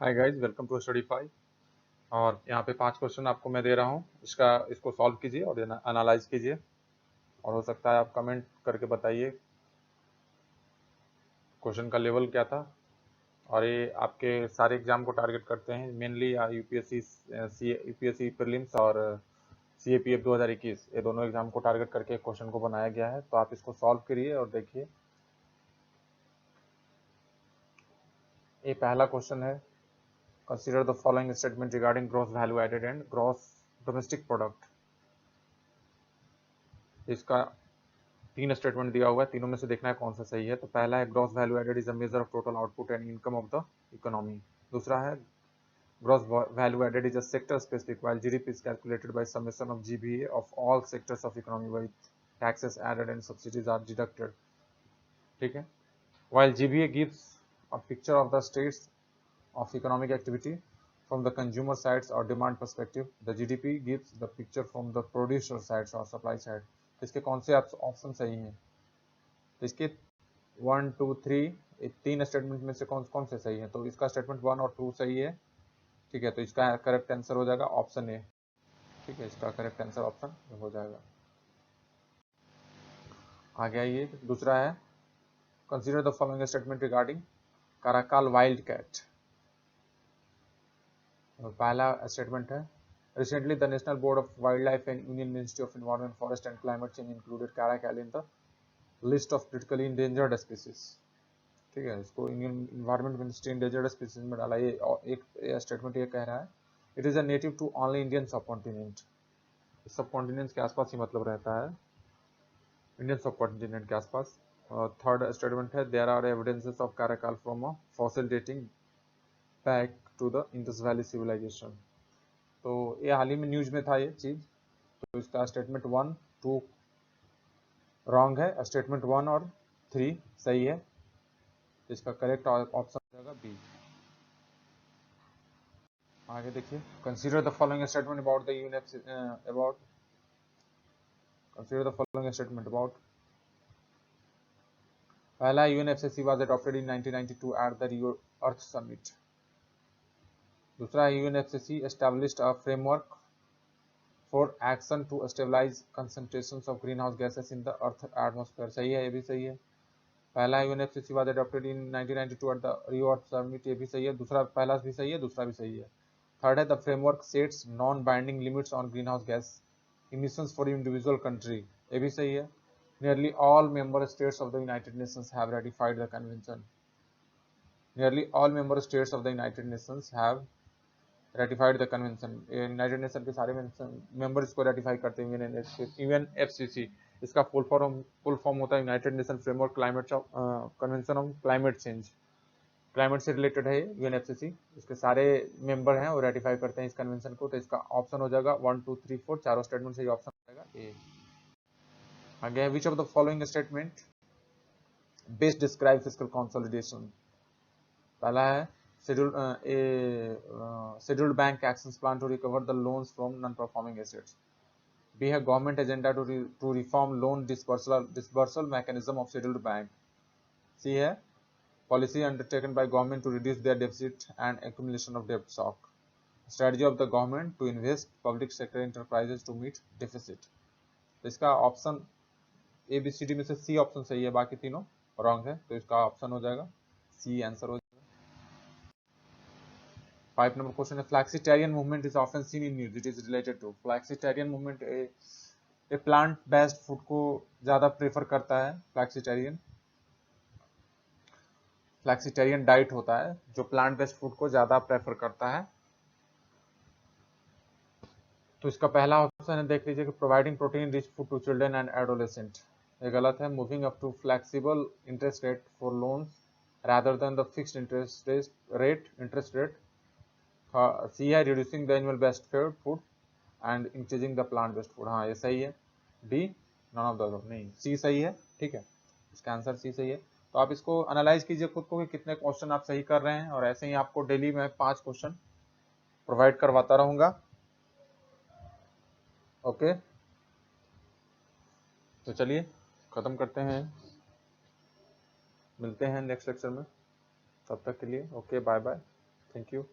Hi guys, welcome to Studify. और यहाँ पे 5 क्वेश्चन आपको मैं दे रहा हूँ। इसको सॉल्व कीजिए और एनालाइज कीजिए, और हो सकता है आप कमेंट करके बताइए क्वेश्चन का लेवल क्या था। और ये आपके सारे एग्जाम को टारगेट करते हैं, मेनली यूपीएससी प्रीलिम्स और सीएपीएफ 2021, ये दोनों एग्जाम को टारगेट करके क्वेश्चन को बनाया गया है। तो आप इसको सॉल्व करिए और देखिए। ये पहला क्वेश्चन है, consider the following statement regarding gross value added and gross domestic product. इसका 3 स्टेटमेंट दिया हुआ है, तीनों में से देखना है कौन सा सही है। तो पहला है, gross value added is a measure of total output and income of the economy. दूसरा है, gross value added is a sector specific while GDP is calculated by summation of GBA of all sectors of economy with taxes added and subsidies are deducted. ठीक है। While GBA gives a picture of the status of economic activity from the consumer sides or demand perspective, the GDP gives the picture from the producer sides or supply side। इसके कौन से option सही हैं? तो इसके 1 2 3 तीन statement में से कौन कौन से सही है? तो इसका स्टेटमेंट 1 और 2 सही है। ठीक है, तो इसका करेक्ट आंसर हो जाएगा ऑप्शन ए। ठीक है, इसका करेक्ट आंसर ऑप्शन हो जाएगा। आगे आइए, दूसरा है, consider the following statement regarding caracal wild cat. पहला स्टेटमेंट है, recently the national board of wildlife and union ministry of environment forest and climate change included caracal in the list of critically endangered species. ठीक है, इसको Indian environment ministry endangered species में डाला। ये एक statement ये कह रहा है, it is a native to only Indian subcontinent. Subcontinent के आसपास ही मतलब रहता है, इंडियन सब कॉन्टिनेंट के आसपास। थर्ड स्टेटमेंट है, there are evidences of caracal from a fossil dating back to the Indus valley civilisation. तो ये हाल ही में न्यूज में था ये चीज। तो इसका स्टेटमेंट 1 2 रॉन्ग है, स्टेटमेंट 1 और 3 सही है। तो इसका करेक्ट ऑप्शन हो जाएगा बी। आगे देखिए, consider the following statement about the consider the following statement about. पहला, UNFCC was adopted in 1992 at the Rio Earth Summit. दूसरा, UNFCC established a framework for action to stabilise concentrations of greenhouse gases in the earth atmosphere. सही है, ये भी सही है। पहला, UNFCC was adopted in 1992 at the Rio Earth Summit, ये भी सही है। दूसरा, पहला भी सही है, दूसरा भी सही है। थर्ड है, the framework sets non binding limits on green house gas emissions for individual country, ये भी सही है। Nearly all member states of the United Nations have ratified the convention. Nearly all member states of the United Nations have ratified the convention. United nation के सारे member इसको ratify करते हैं, UNFCCC. इसका फुल फॉर्म होता है United nation framework climate convention on climate change. Climate से related है यूएनएफसीसी, इसके सारे मेंबर हैं वो रेटिफाई करते हैं इस कन्वेंशन को। तो इसका ऑप्शन हो जाएगा 1 2 3 4, चारों स्टेटमेंट से ऑप्शन हो जाएगा ए। आगे, which of the following statement best describe fiscal consolidation. पहला है, scheduled bank actions plan to recover the loans from non-performing assets. B है, government agenda to reform loan disbursal mechanism of scheduled bank. C है, policy undertaken by government to reduce their deficit and accumulation of debt stock. Strategy of the government to invest public sector enterprises to meet deficit. तो इसका option A B C D में से C option सही है, बाकी तीनों wrong है। तो इसका ऑप्शन हो जाएगा सी आंसर हो जाएगा। 5 नंबर क्वेश्चन है, flexitarian movement is often seen in news, it is related to. Flexitarian movement a plant based food को ज्यादा प्रेफर करता है। फ्लैक्सीटेरियन डाइट होता है जो प्लांट बेस्ड फूड को ज्यादा प्रेफर करता है। तो इसका पहला ऑप्शन है, देख लीजिए कि providing protein rich food to children and adolescent, ये गलत है। Moving up to flexible interest rate for loans rather than the fixed interest rate. C है, reducing the animal based food and increasing the plant based food. हाँ, ये सही है। D none of the above, नहीं, C सही है। ठीक है, इसका आंसर सी सही है। तो आप इसको एनालाइज कीजिए खुद को कि कितने क्वेश्चन आप सही कर रहे हैं, और ऐसे ही आपको डेली में 5 क्वेश्चन प्रोवाइड करवाता रहूंगा। ओके, तो चलिए खत्म करते हैं, मिलते हैं नेक्स्ट लेक्चर में। तब तक के लिए okay, bye bye. Thank you.